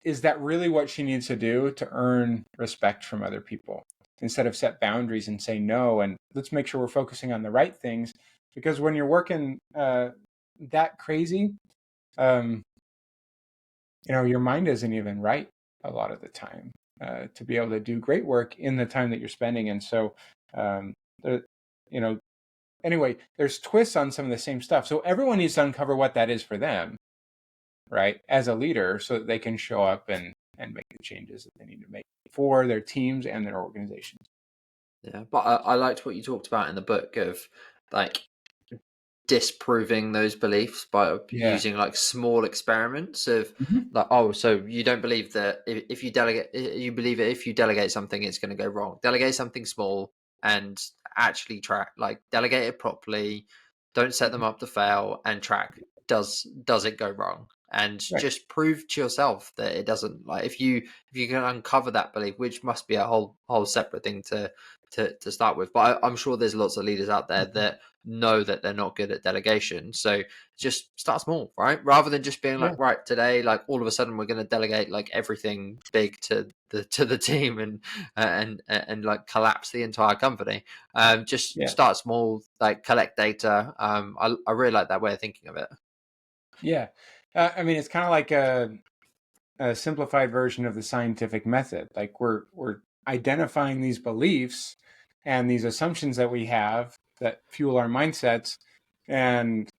is that really what she needs to do to earn respect from other people, instead of set boundaries and say no, and let's make sure we're focusing on the right things? Because when you're working that crazy, um, your mind isn't even right a lot of the time to be able to do great work in the time that you're spending. And so um, the, you know anyway, there's twists on some of the same stuff. So everyone needs to uncover what that is for them, right, as a leader, so that they can show up and make the changes that they need to make for their teams and their organizations.
yeah, but I liked what you talked about in the book of like disproving those beliefs by
Yeah.
using like small experiments of
Mhm.
like, oh, so you don't believe that if you delegate, you believe it, if you delegate something it's going to go wrong. Delegate something small and actually track, like delegate it properly, don't set them
Mhm.
up to fail, and track, does it go wrong, and
Right.
just prove to yourself that it doesn't. Like if you can uncover that belief, which must be a whole separate thing to start with. But I'm sure there's lots of leaders out there
Mhm.
that know that they're not good at delegation. So just start small, right? Rather than just being
Yeah.
like, right, today, like all of a sudden we're going to delegate like everything big to the team and like collapse the entire company. Just
Yeah.
start small, like collect data. I really like that way of thinking of it.
Yeah. I mean, it's kind of like a simplified version of the scientific method. Like we're identifying these beliefs and these assumptions that we have that fuel our mindsets, and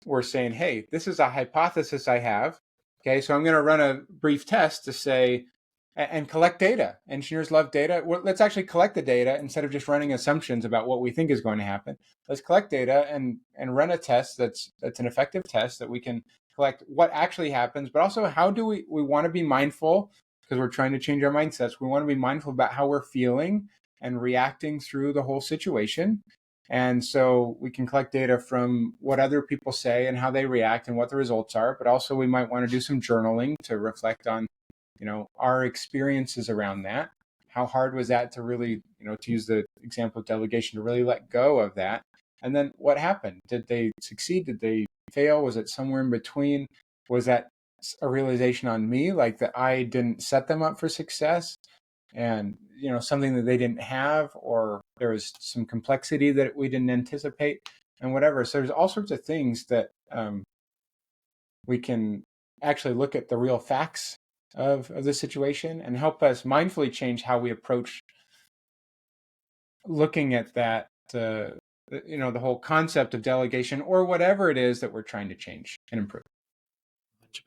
we're saying, hey, this is a hypothesis I have. Okay, so I'm going to run a brief test to say and collect data. Engineers love data. Well, let's actually collect the data instead of just running assumptions about what we think is going to happen. Let's collect data and run a test that's an effective test that we can collect what actually happens, but also how do we want to be mindful because we're trying to change our mindsets. We want to be mindful about how we're feeling and reacting through the whole situation. And so we can collect data from what other people say and how they react and what the results are. But also we might want to do some journaling to reflect on, our experiences around that. How hard was that to really, to use the example of delegation, to really let go of that? And then what happened? Did they succeed? Did they fail? Was it somewhere in between? Was that a realization on me, like that I didn't set them up for success? And something that they didn't have, or there was some complexity that we didn't anticipate, and whatever. So there's all sorts of things that we can actually look at the real facts of the situation and help us mindfully change how we approach looking at that the whole concept of delegation or whatever it is that we're trying to change and improve.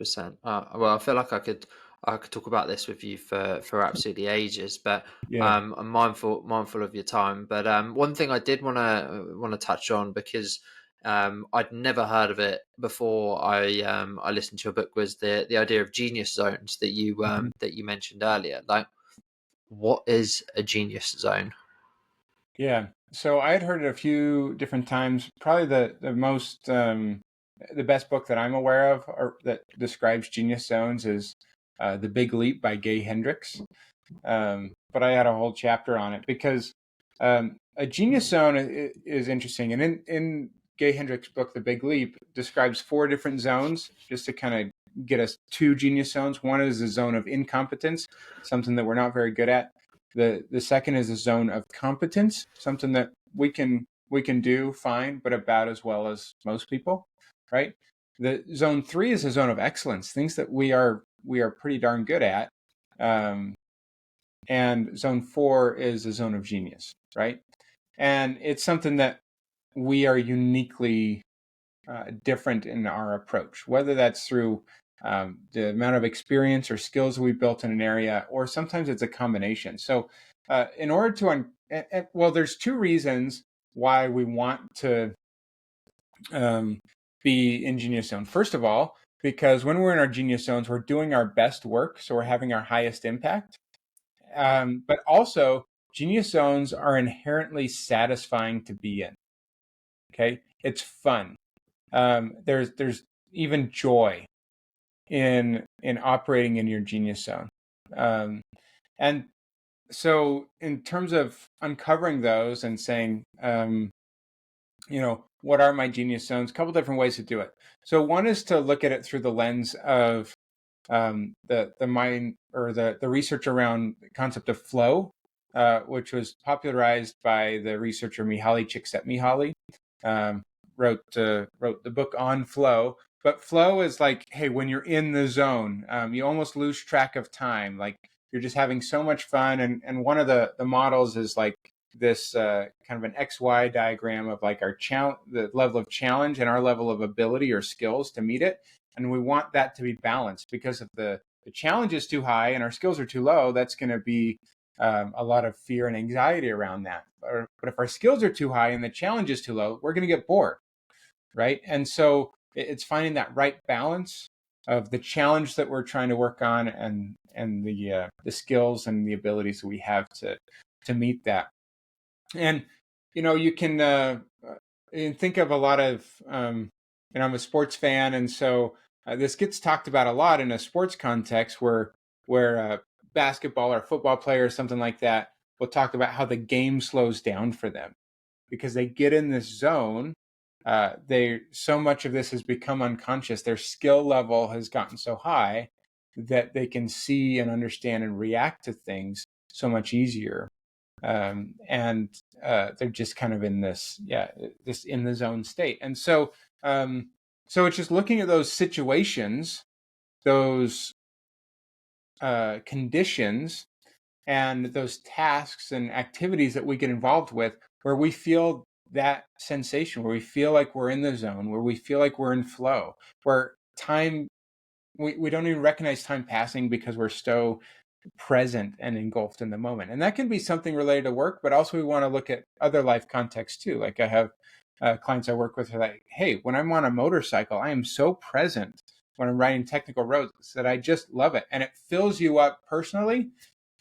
100%. Well, I feel like I could talk about this with you for absolutely ages, but
Yeah.
I'm mindful of your time. But one thing I did want to touch on, because I'd never heard of it before I listened to your book, was the idea of genius zones
Mhm.
that you mentioned earlier. Like, what is a genius zone?
Yeah. So I had heard it a few different times. Probably the most the best book that I'm aware of or that describes genius zones is The Big Leap by Gay Hendricks. But I had a whole chapter on it because a genius zone is interesting. And in Gay Hendricks' book, The Big Leap, describes four different zones just to kind of get us two genius zones. One is the zone of incompetence, something that we're not very good at. The second is a zone of competence, something that we can do fine, but about as well as most people, right? The zone three is a zone of excellence, things that we are pretty darn good at. Um, and zone four is a zone of genius, right? And it's something that we are uniquely different in our approach, whether that's through the amount of experience or skills we built in an area, or sometimes it's a combination. So, in order to, well, there's two reasons why we want to um, be in genius zone. First of all, because when we're in our genius zones, we're doing our best work, so we're having our highest impact. But also, genius zones are inherently satisfying to be in. Okay, it's fun. There's even joy in operating in your genius zone, um, and so in terms of uncovering those and saying, what are my genius zones? A couple different ways to do it. So one is to look at it through the lens of the mind or the research around the concept of flow, which was popularized by the researcher Mihaly Csikszentmihalyi. Um, wrote the book on flow. But flow is like, hey, when you're in the zone, you almost lose track of time. Like you're just having so much fun. And one of the models is like this kind of an XY diagram of like the level of challenge and our level of ability or skills to meet it. And we want that to be balanced because if the challenge is too high and our skills are too low, that's going to be a lot of fear and anxiety around that. But if our skills are too high and the challenge is too low, we're going to get bored, right? And so it's finding that right balance of the challenge that we're trying to work on and the skills and the abilities that we have to meet that. And you can think of a lot of I'm a sports fan, and so This gets talked about a lot in a sports context where basketball or football player or something like that will talk about how the game slows down for them because they get in this zone. They so much of this has become unconscious. Their skill level has gotten so high that they can see and understand and react to things so much easier. And they're just kind of in this, this in the zone state. And so it's just looking at those situations, those conditions, and those tasks and activities that we get involved with where we feel that sensation, where we feel like we're in the zone, where we feel like we're in flow, where time, we don't even recognize time passing because we're so present and engulfed in the moment. And that can be something related to work, but also we want to look at other life contexts too. Like I have clients I work with are like, hey, when I'm on a motorcycle, I am so present when I'm riding technical roads that I just love it. And it fills you up personally.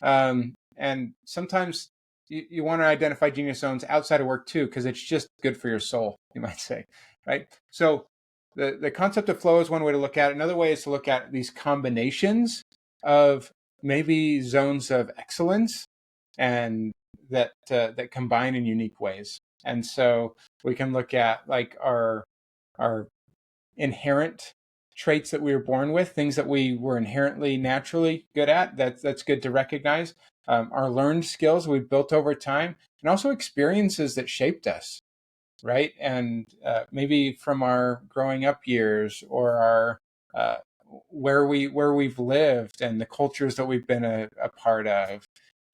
And sometimes you want to identify genius zones outside of work too, because it's just good for your soul, you might say, right? So the concept of flow is one way to look at it. Another way is to look at these combinations of maybe zones of excellence and that combine in unique ways. And so we can look at like our inherent traits that we were born with, things that we were inherently naturally good at. That's good to recognize. Our learned skills we've built over time, and also experiences that shaped us, right? And maybe from our growing up years or our where we've lived and the cultures that we've been a part of,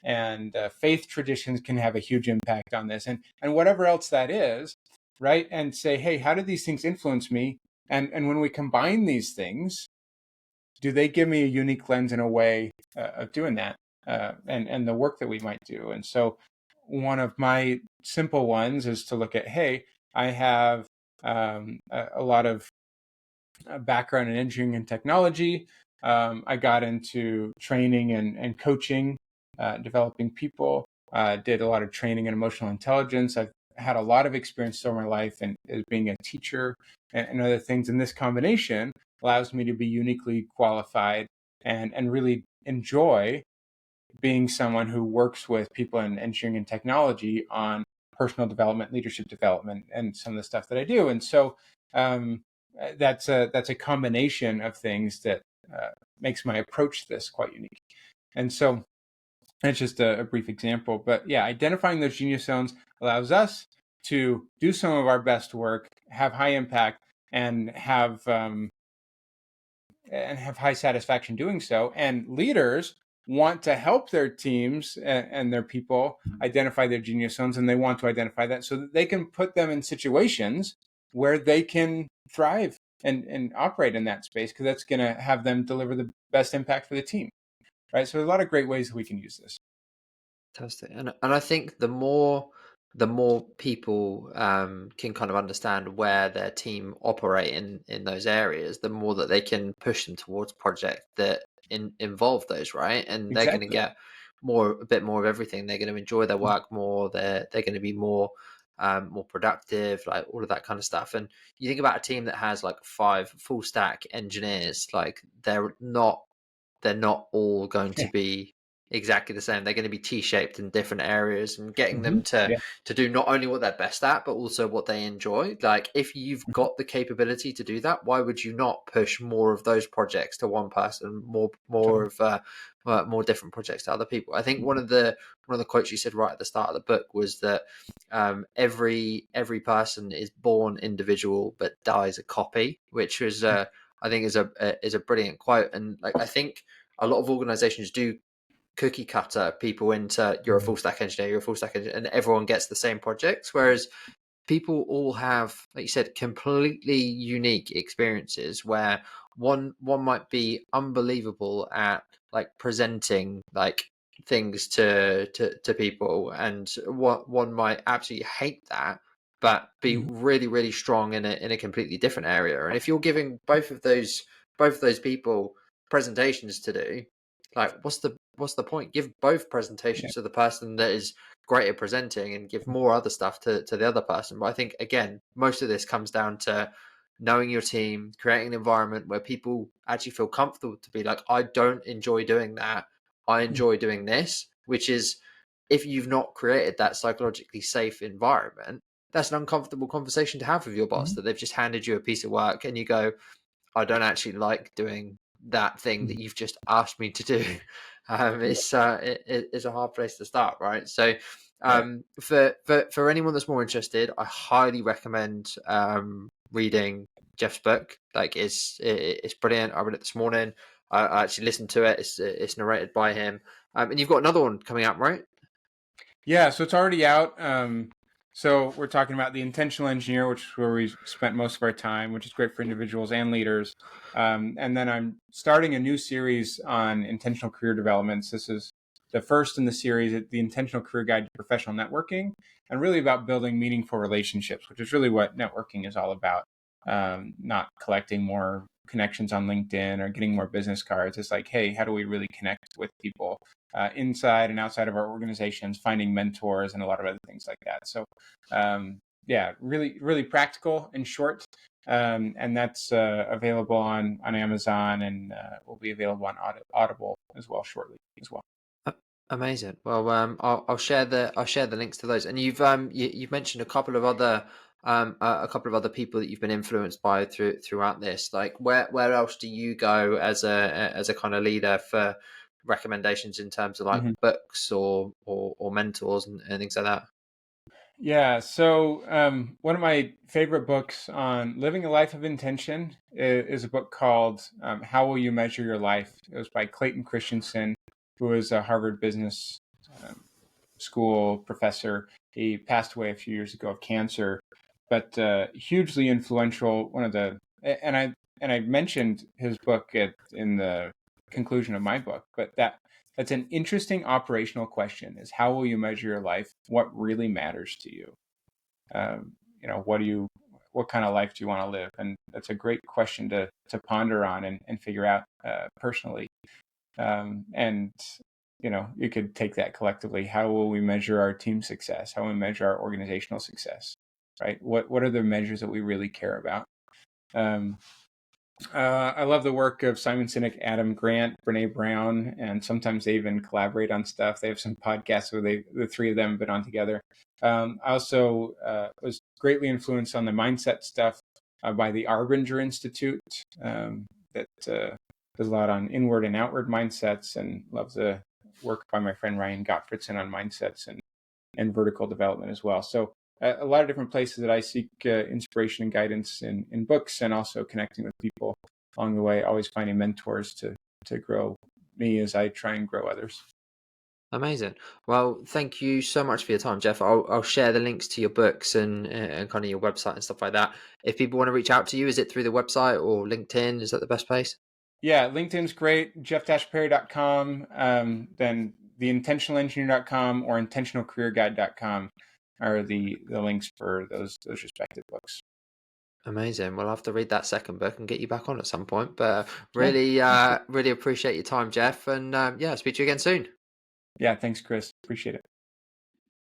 and faith traditions can have a huge impact on this, and whatever else that is, right? And say, hey, how do these things influence me? And when we combine these things, do they give me a unique lens and a way of doing that, and the work that we might do? And so one of my simple ones is to look at, hey, I have a lot of background in engineering and technology. I got into training and coaching, developing people, did a lot of training in emotional intelligence. I've had a lot of experience over my life and as being a teacher and other things. And this combination allows me to be uniquely qualified and really enjoy being someone who works with people in engineering and technology on personal development, leadership development, and some of the stuff that I do. And so that's a combination of things that makes my approach to this quite unique. And so that's just a brief example. But yeah, identifying those genius zones allows us to do some of our best work, have high impact, and have high satisfaction doing so. And leaders want to help their teams and their people identify their genius zones, and they want to identify that so that they can put them in situations where they can thrive and operate in that space, because that's going to have them deliver the best impact for the team, right? So there's a lot of great ways that we can use this.
Fantastic. And I think the more people can kind of understand where their team operate in those areas, the more that they can push them towards projects that involve those, right? And they're going to
Exactly.
get a bit more of everything. They're going to enjoy their work more. They're going to be more productive, like all of that kind of stuff. And you think about a team that has like 5 full stack engineers, like they're not all going to
Yeah.
be exactly the same. They're going to be T-shaped in different areas, and getting
Mm-hmm.
them to
Yeah.
do not only what they're best at, but also what they enjoy. Like if you've
Mm-hmm.
got the capability to do that, why would you not push more of those projects to one person, more
Totally.
of more different projects to other people? I think
Mm-hmm.
one of the quotes you said right at the start of the book was that every person is born individual but dies a copy, which was I think is a brilliant quote. And like I think a lot of organizations do cookie cutter people into you're a full stack engineer, you're a full stack engineer, and everyone gets the same projects. Whereas people all have, like you said, completely unique experiences where one might be unbelievable at like presenting like things to people, and one might absolutely hate that, but be
Mm-hmm.
really really strong in a completely different area. And if you're giving both of those people presentations to do, like what's the point? Give both
Yeah.
presentations to the person that is great at presenting, and give more other stuff to the other person. But I think again, most of this comes down to knowing your team, creating an environment where people actually feel comfortable to be like, I don't enjoy doing that. I enjoy doing this, which is, if you've not created that psychologically safe environment, that's an uncomfortable conversation to have with your boss,
Mhm.
that they've just handed you a piece of work and you go, I don't actually like doing that thing
Mhm.
that you've just asked me to do. It's a hard place to start, right? So
Right.
for anyone that's more interested, I highly recommend reading Jeff's book. Like it's brilliant. I read it this morning. I actually listened to it. It's narrated by him. And you've got another one coming out, right?
Yeah, so it's already out. So we're talking about The Intentional Engineer, which is where we spent most of our time, which is great for individuals and leaders. And then I'm starting a new series on intentional career developments. This is the first in the series, The Intentional Career Guide to Professional Networking, and really about building meaningful relationships, which is really what networking is all about. Not collecting more connections on LinkedIn or getting more business cards. It's like, hey, how do we really connect with people inside and outside of our organizations, finding mentors and a lot of other things like that. So, yeah, really, really practical and short. And that's available on Amazon, and will be available on Audible as well shortly as well.
Uh, Amazing. Well, I'll share the links to those. And you've mentioned a couple of other people that you've been influenced by throughout this. Like, where else do you go as a kind of leader for recommendations in terms of like
Mhm.
books or mentors and things like that?
Yeah. So, one of my favorite books on living a life of intention is a book called How Will You Measure Your Life? It was by Clayton Christensen, who is a Harvard Business um, School professor. He passed away a few years ago of cancer, but hugely influential. One of the and I mentioned his book in the conclusion of my book, but that's an interesting operational question: is how will you measure your life? What really matters to you? What kind of life do you want to live? And that's a great question to ponder on and figure out personally. And you could take that collectively. How will we measure our team success? How will we measure our organizational success? Right? What are the measures that we really care about? Um, I love the work of Simon Sinek, Adam Grant, Brene Brown, and sometimes they even collaborate on stuff. They have some podcasts where the three of them have been on together. I also was greatly influenced on the mindset stuff by the Arbinger Institute, that does a lot on inward and outward mindsets, and love the work by my friend Ryan Gottfredson on mindsets and vertical development as well. So a lot of different places that I seek inspiration and guidance in books, and also connecting with people along the way, always finding mentors to grow me as I try and grow others.
Amazing. Well, thank you so much for your time, Jeff. I'll share the links to your books and kind of your website and stuff like that. If people want to reach out to you, is it through the website or LinkedIn? Is that the best place?
Yeah, LinkedIn's great, jeff-perry.com, then theintentionalengineer.com or intentionalcareerguide.com are the links for those respective books.
Amazing. Well, I'll have to read that second book and get you back on at some point. But
Yeah.
really appreciate your time, Jeff. And yeah, speak to you again soon.
Yeah, thanks, Chris. Appreciate it.